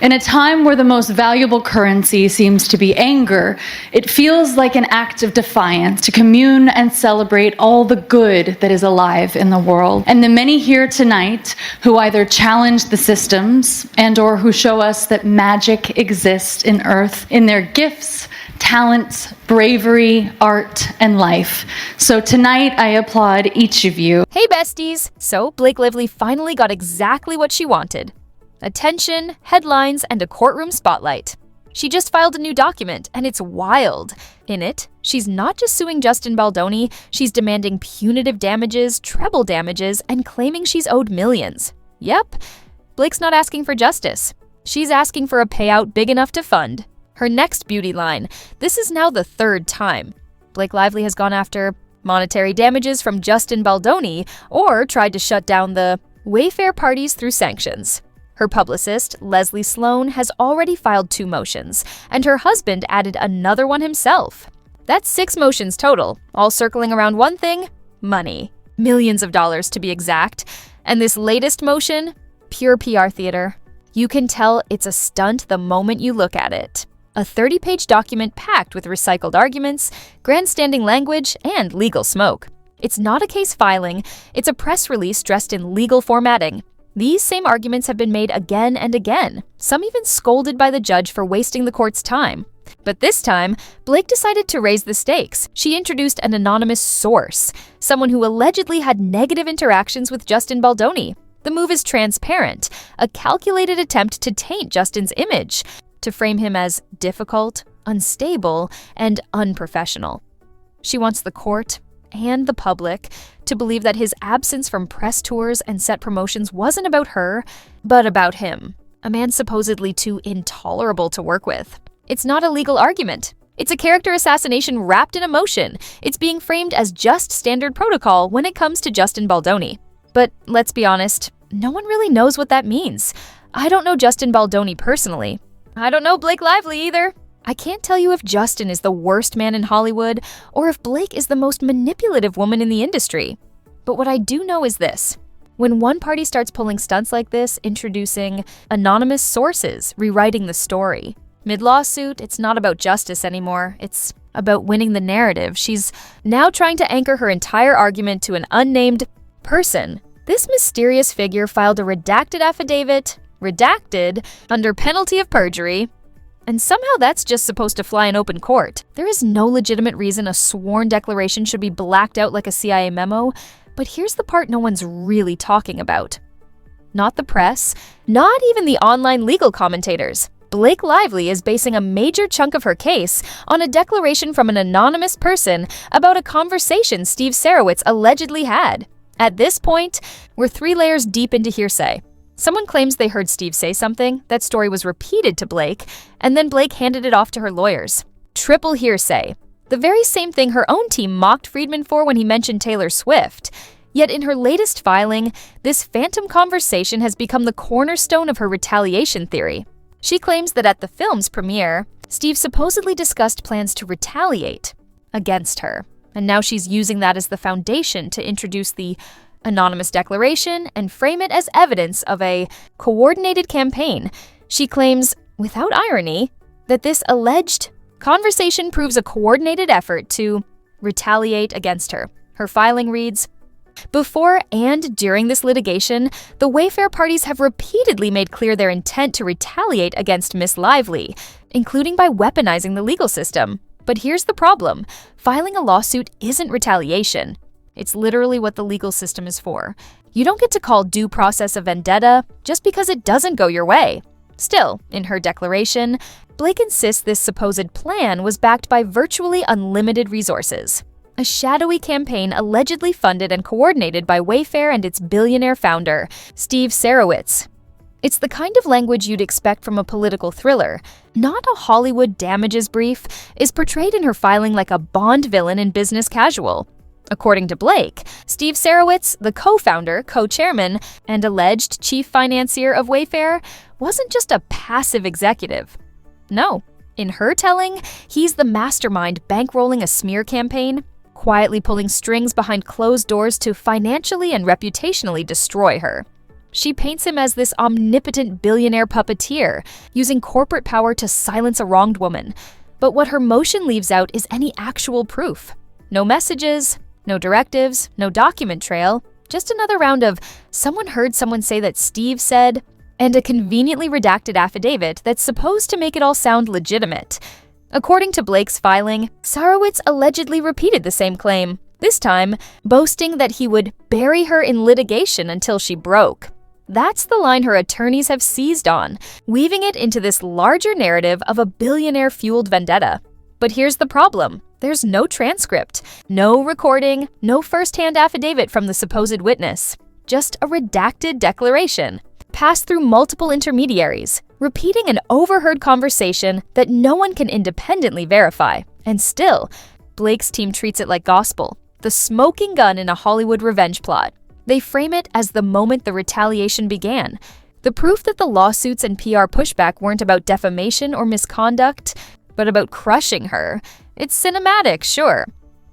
In a time where the most valuable currency seems to be anger, it feels like an act of defiance to commune and celebrate all the good that is alive in the world. And the many here tonight who either challenge the systems and/or who show us that magic exists in Earth in their gifts, talents, bravery, art, and life. So tonight I applaud each of you. Hey besties! So Blake Lively finally got exactly what she wanted. Attention, headlines, and a courtroom spotlight. She just filed a new document, and it's wild. In it, she's not just suing Justin Baldoni, she's demanding punitive damages, treble damages, and claiming she's owed millions. Yep, Blake's not asking for justice. She's asking for a payout big enough to fund her next beauty line. This is now the third time Blake Lively has gone after monetary damages from Justin Baldoni or tried to shut down the Wayfair parties through sanctions. Her publicist, Leslie Sloan, has already filed 2 motions, and her husband added another one himself. That's 6 motions total, all circling around one thing: money. Millions of dollars to be exact. And this latest motion? Pure PR theater. You can tell it's a stunt the moment you look at it. A 30-page document packed with recycled arguments, grandstanding language, and legal smoke. It's not a case filing, it's a press release dressed in legal formatting. These same arguments have been made again and again, some even scolded by the judge for wasting the court's time. But this time, Blake decided to raise the stakes. She introduced an anonymous source, someone who allegedly had negative interactions with Justin Baldoni. The move is transparent, a calculated attempt to taint Justin's image, to frame him as difficult, unstable, and unprofessional. She wants the court and the public to believe that his absence from press tours and set promotions wasn't about her, but about him, a man supposedly too intolerable to work with. It's not a legal argument. It's a character assassination wrapped in emotion. It's being framed as just standard protocol when it comes to Justin Baldoni. But let's be honest, no one really knows what that means. I don't know Justin Baldoni personally. I don't know Blake Lively either. I can't tell you if Justin is the worst man in Hollywood or if Blake is the most manipulative woman in the industry. But what I do know is this. When one party starts pulling stunts like this, introducing anonymous sources, rewriting the story, mid-lawsuit, it's not about justice anymore. It's about winning the narrative. She's now trying to anchor her entire argument to an unnamed person. This mysterious figure filed a redacted affidavit, redacted, under penalty of perjury, and somehow that's just supposed to fly in open court. There is no legitimate reason a sworn declaration should be blacked out like a CIA memo, but here's the part no one's really talking about. Not the press, not even the online legal commentators. Blake Lively is basing a major chunk of her case on a declaration from an anonymous person about a conversation Steve Sarowitz allegedly had. At this point, we're 3 layers deep into hearsay. Someone claims they heard Steve say something, that story was repeated to Blake, and then Blake handed it off to her lawyers. Triple hearsay. The very same thing her own team mocked Friedman for when he mentioned Taylor Swift. Yet in her latest filing, this phantom conversation has become the cornerstone of her retaliation theory. She claims that at the film's premiere, Steve supposedly discussed plans to retaliate against her, and now she's using that as the foundation to introduce the anonymous declaration and frame it as evidence of a coordinated campaign. She claims, without irony, that this alleged conversation proves a coordinated effort to retaliate against her. Her filing reads, "Before and during this litigation, the Wayfair parties have repeatedly made clear their intent to retaliate against Miss Lively, including by weaponizing the legal system. But here's the problem. Filing a lawsuit isn't retaliation. It's literally what the legal system is for. You don't get to call due process a vendetta just because it doesn't go your way." Still, in her declaration, Blake insists this supposed plan was backed by virtually unlimited resources. A shadowy campaign allegedly funded and coordinated by Wayfair and its billionaire founder, Steve Sarowitz. It's the kind of language you'd expect from a political thriller. Not a Hollywood damages brief is portrayed in her filing like a Bond villain in Business Casual. According to Blake, Steve Sarowitz, the co-founder, co-chairman, and alleged chief financier of Wayfair, wasn't just a passive executive. No, in her telling, he's the mastermind bankrolling a smear campaign, quietly pulling strings behind closed doors to financially and reputationally destroy her. She paints him as this omnipotent billionaire puppeteer, using corporate power to silence a wronged woman. But what her motion leaves out is any actual proof. No messages, no directives, no document trail, just another round of someone heard someone say that Steve said, and a conveniently redacted affidavit that's supposed to make it all sound legitimate. According to Blake's filing, Sarowitz allegedly repeated the same claim, this time boasting that he would bury her in litigation until she broke. That's the line her attorneys have seized on, weaving it into this larger narrative of a billionaire-fueled vendetta. But here's the problem. There's no transcript, no recording, no first-hand affidavit from the supposed witness. Just a redacted declaration, passed through multiple intermediaries, repeating an overheard conversation that no one can independently verify. And still, Blake's team treats it like gospel, the smoking gun in a Hollywood revenge plot. They frame it as the moment the retaliation began. The proof that the lawsuits and PR pushback weren't about defamation or misconduct, but about crushing her. It's cinematic, sure.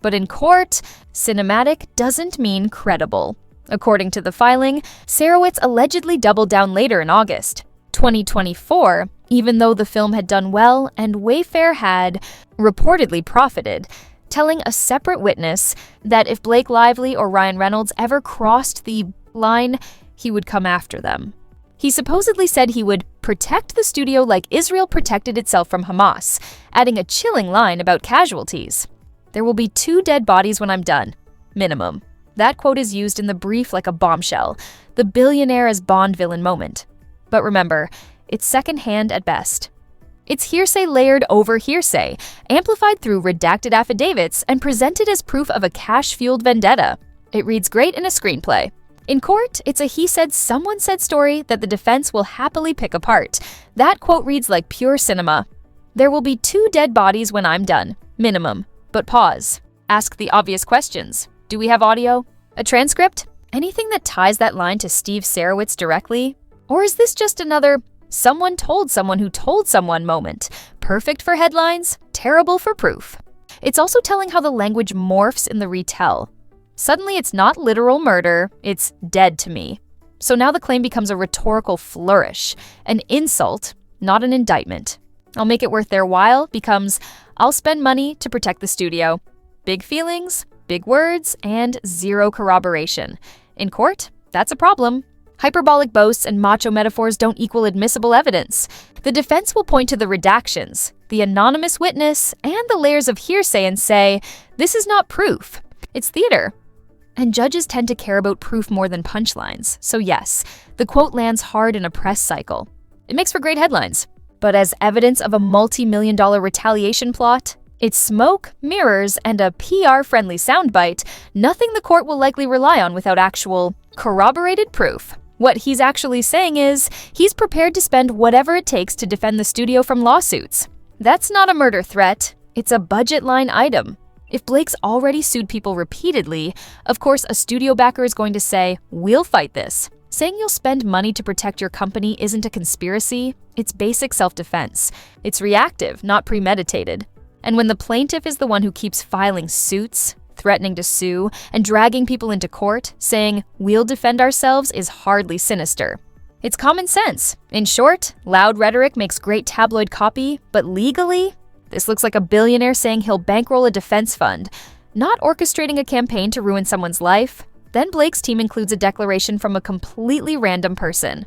But in court, cinematic doesn't mean credible. According to the filing, Sarowitz allegedly doubled down later in August 2024, even though the film had done well and Wayfair had reportedly profited, telling a separate witness that if Blake Lively or Ryan Reynolds ever crossed the line, he would come after them. He supposedly said he would protect the studio like Israel protected itself from Hamas, adding a chilling line about casualties. "There will be 2 dead bodies when I'm done, minimum." That quote is used in the brief like a bombshell, the billionaire as Bond villain moment. But remember, it's secondhand at best. It's hearsay layered over hearsay, amplified through redacted affidavits and presented as proof of a cash-fueled vendetta. It reads great in a screenplay. In court, it's a he said, someone said story that the defense will happily pick apart. That quote reads like pure cinema. "There will be 2 dead bodies when I'm done, minimum." But pause. Ask the obvious questions. Do we have audio? A transcript? Anything that ties that line to Steve Sarowitz directly? Or is this just another someone told someone who told someone moment? Perfect for headlines, terrible for proof. It's also telling how the language morphs in the retell. Suddenly it's not literal murder, it's dead to me. So now the claim becomes a rhetorical flourish, an insult, not an indictment. "I'll make it worth their while" becomes "I'll spend money to protect the studio." Big feelings, big words, and zero corroboration. In court, that's a problem. Hyperbolic boasts and macho metaphors don't equal admissible evidence. The defense will point to the redactions, the anonymous witness, and the layers of hearsay and say, this is not proof, it's theater. And judges tend to care about proof more than punchlines, so yes, the quote lands hard in a press cycle. It makes for great headlines. But as evidence of a multi-million-dollar retaliation plot, it's smoke, mirrors, and a PR-friendly soundbite, nothing the court will likely rely on without actual, corroborated proof. What he's actually saying is, he's prepared to spend whatever it takes to defend the studio from lawsuits. That's not a murder threat, it's a budget line item. If Blake's already sued people repeatedly, of course a studio backer is going to say, we'll fight this. Saying you'll spend money to protect your company isn't a conspiracy, it's basic self-defense. It's reactive, not premeditated. And when the plaintiff is the one who keeps filing suits, threatening to sue, and dragging people into court, saying, we'll defend ourselves is hardly sinister. It's common sense. In short, loud rhetoric makes great tabloid copy, but legally, this looks like a billionaire saying he'll bankroll a defense fund, not orchestrating a campaign to ruin someone's life. Then Blake's team includes a declaration from a completely random person.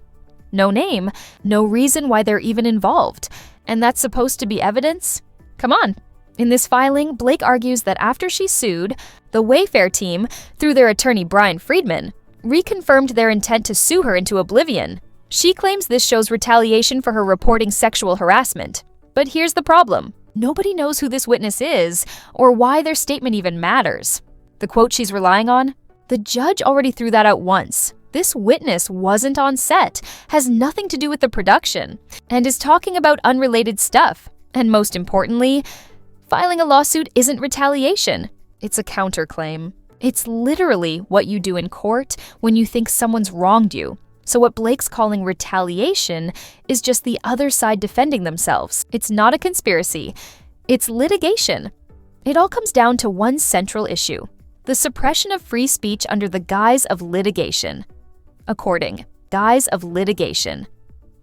No name, no reason why they're even involved. And that's supposed to be evidence? Come on. In this filing, Blake argues that after she sued, the Wayfair team, through their attorney Brian Friedman, reconfirmed their intent to sue her into oblivion. She claims this shows retaliation for her reporting sexual harassment. But here's the problem. Nobody knows who this witness is or why their statement even matters. The quote she's relying on? The judge already threw that out once. This witness wasn't on set, has nothing to do with the production, and is talking about unrelated stuff. And most importantly, filing a lawsuit isn't retaliation. It's a counterclaim. It's literally what you do in court when you think someone's wronged you. So what Blake's calling retaliation is just the other side defending themselves. It's not a conspiracy. It's litigation. It all comes down to one central issue: the suppression of free speech under the guise of litigation. According. guise of litigation.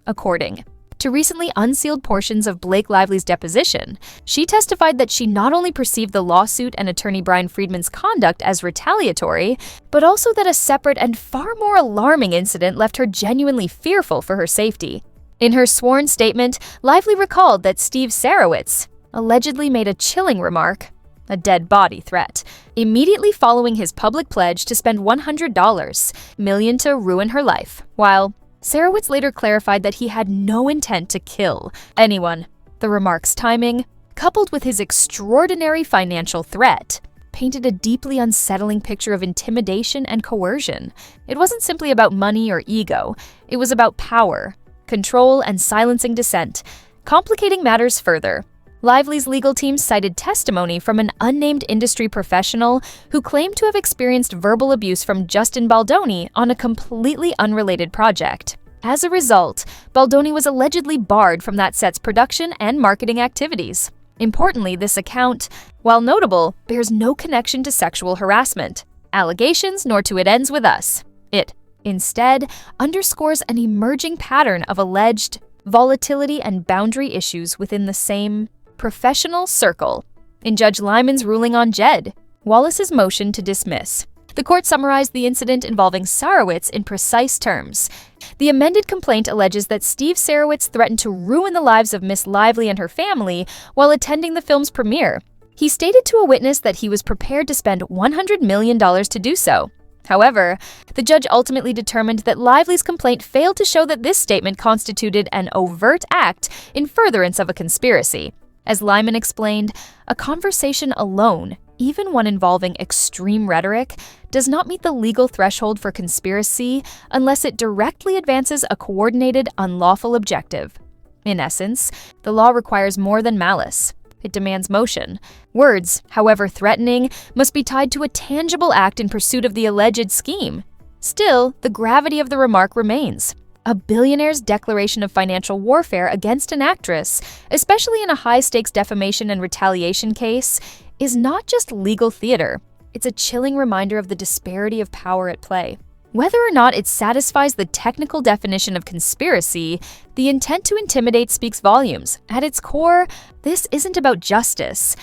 According to recently unsealed portions of Blake Lively's deposition, she testified that she not only perceived the lawsuit and attorney Brian Friedman's conduct as retaliatory, but also that a separate and far more alarming incident left her genuinely fearful for her safety. In her sworn statement, Lively recalled that Steve Sarowitz allegedly made a chilling remark, a dead body threat, immediately following his public pledge to spend $100 million to ruin her life, while Sarowitz later clarified that he had no intent to kill anyone. The remark's timing, coupled with his extraordinary financial threat, painted a deeply unsettling picture of intimidation and coercion. It wasn't simply about money or ego, it was about power, control, and silencing dissent. Complicating matters further, Lively's legal team cited testimony from an unnamed industry professional who claimed to have experienced verbal abuse from Justin Baldoni on a completely unrelated project. As a result, Baldoni was allegedly barred from that set's production and marketing activities. Importantly, this account, while notable, bears no connection to sexual harassment, allegations, nor to "it ends with us." It, instead, underscores an emerging pattern of alleged volatility and boundary issues within the same professional circle. In Judge Lyman's ruling on Jed Wallace's motion to dismiss, the court summarized the incident involving Sarowitz in precise terms. The amended complaint alleges that Steve Sarowitz threatened to ruin the lives of Miss Lively and her family while attending the film's premiere. He stated to a witness that he was prepared to spend $100 million to do so. However, the judge ultimately determined that Lively's complaint failed to show that this statement constituted an overt act in furtherance of a conspiracy. As Lyman explained, a conversation alone, even one involving extreme rhetoric, does not meet the legal threshold for conspiracy unless it directly advances a coordinated, unlawful objective. In essence, the law requires more than malice. It demands motion. Words, however threatening, must be tied to a tangible act in pursuit of the alleged scheme. Still, the gravity of the remark remains. A billionaire's declaration of financial warfare against an actress, especially in a high-stakes defamation and retaliation case, is not just legal theater. It's a chilling reminder of the disparity of power at play. Whether or not it satisfies the technical definition of conspiracy, the intent to intimidate speaks volumes. At its core, this isn't about justice.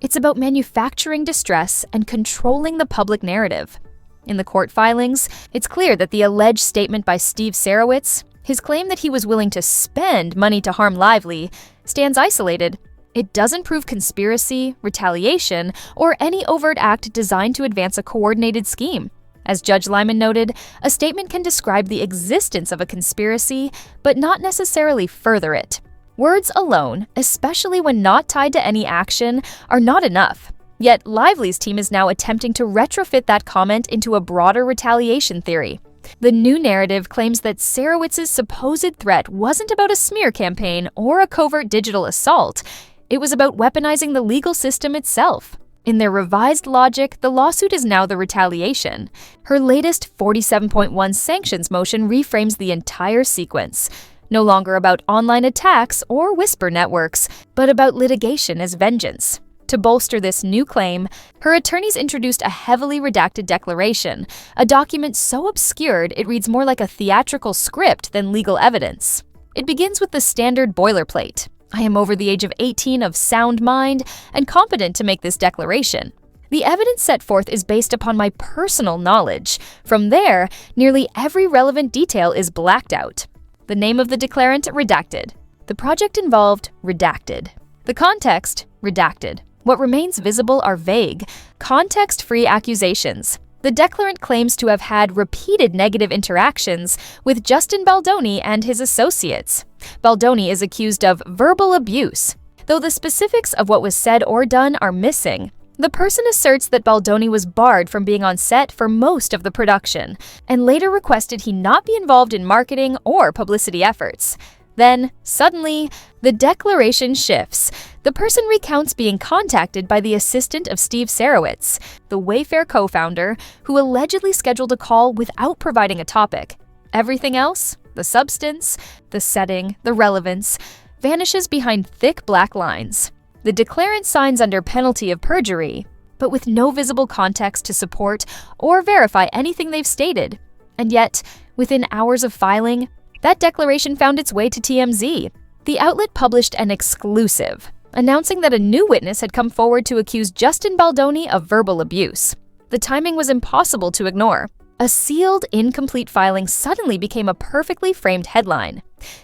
It's about manufacturing distress and controlling the public narrative. In the court filings, it's clear that the alleged statement by Steve Sarowitz, his claim that he was willing to spend money to harm Lively, stands isolated. It doesn't prove conspiracy, retaliation, or any overt act designed to advance a coordinated scheme. As Judge Lyman noted, a statement can describe the existence of a conspiracy, but not necessarily further it. Words alone, especially when not tied to any action, are not enough. Yet Lively's team is now attempting to retrofit that comment into a broader retaliation theory. The new narrative claims that Sarowitz's supposed threat wasn't about a smear campaign or a covert digital assault. It was about weaponizing the legal system itself. In their revised logic, the lawsuit is now the retaliation. Her latest 47.1 sanctions motion reframes the entire sequence. No longer about online attacks or whisper networks, but about litigation as vengeance. To bolster this new claim, her attorneys introduced a heavily redacted declaration, a document so obscured it reads more like a theatrical script than legal evidence. It begins with the standard boilerplate. I am over the age of 18, of sound mind, and competent to make this declaration. The evidence set forth is based upon my personal knowledge. From there, nearly every relevant detail is blacked out. The name of the declarant, redacted. The project involved, redacted. The context, redacted. What remains visible are vague, context-free accusations. The declarant claims to have had repeated negative interactions with Justin Baldoni and his associates. Baldoni is accused of verbal abuse. Though the specifics of what was said or done are missing, the person asserts that Baldoni was barred from being on set for most of the production, and later requested he not be involved in marketing or publicity efforts. Then, suddenly, the declaration shifts. The person recounts being contacted by the assistant of Steve Sarowitz, the Wayfair co-founder, who allegedly scheduled a call without providing a topic. Everything else, the substance, the setting, the relevance, vanishes behind thick black lines. The declarant signs under penalty of perjury, but with no visible context to support or verify anything they've stated. And yet, Within hours of filing, that declaration found its way to TMZ. The outlet published an exclusive, announcing that a new witness had come forward to accuse Justin Baldoni of verbal abuse. The timing was impossible to ignore. A sealed, incomplete filing suddenly became a perfectly framed headline.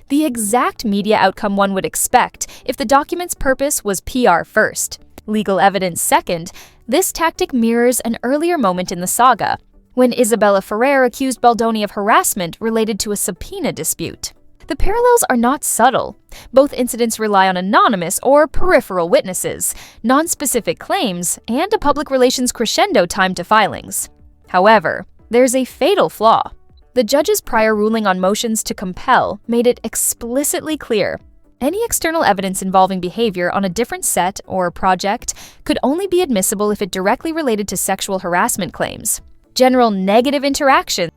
The exact media outcome one would expect if the document's purpose was PR first, legal evidence second. This tactic mirrors an earlier moment in the saga, when Isabella Ferrer accused Baldoni of harassment related to a subpoena dispute. The parallels are not subtle. Both incidents rely on anonymous or peripheral witnesses, non-specific claims, and a public relations crescendo timed to filings. However, there's a fatal flaw. The judge's prior ruling on motions to compel made it explicitly clear any external evidence involving behavior on a different set or project could only be admissible if it directly related to sexual harassment claims. General negative interaction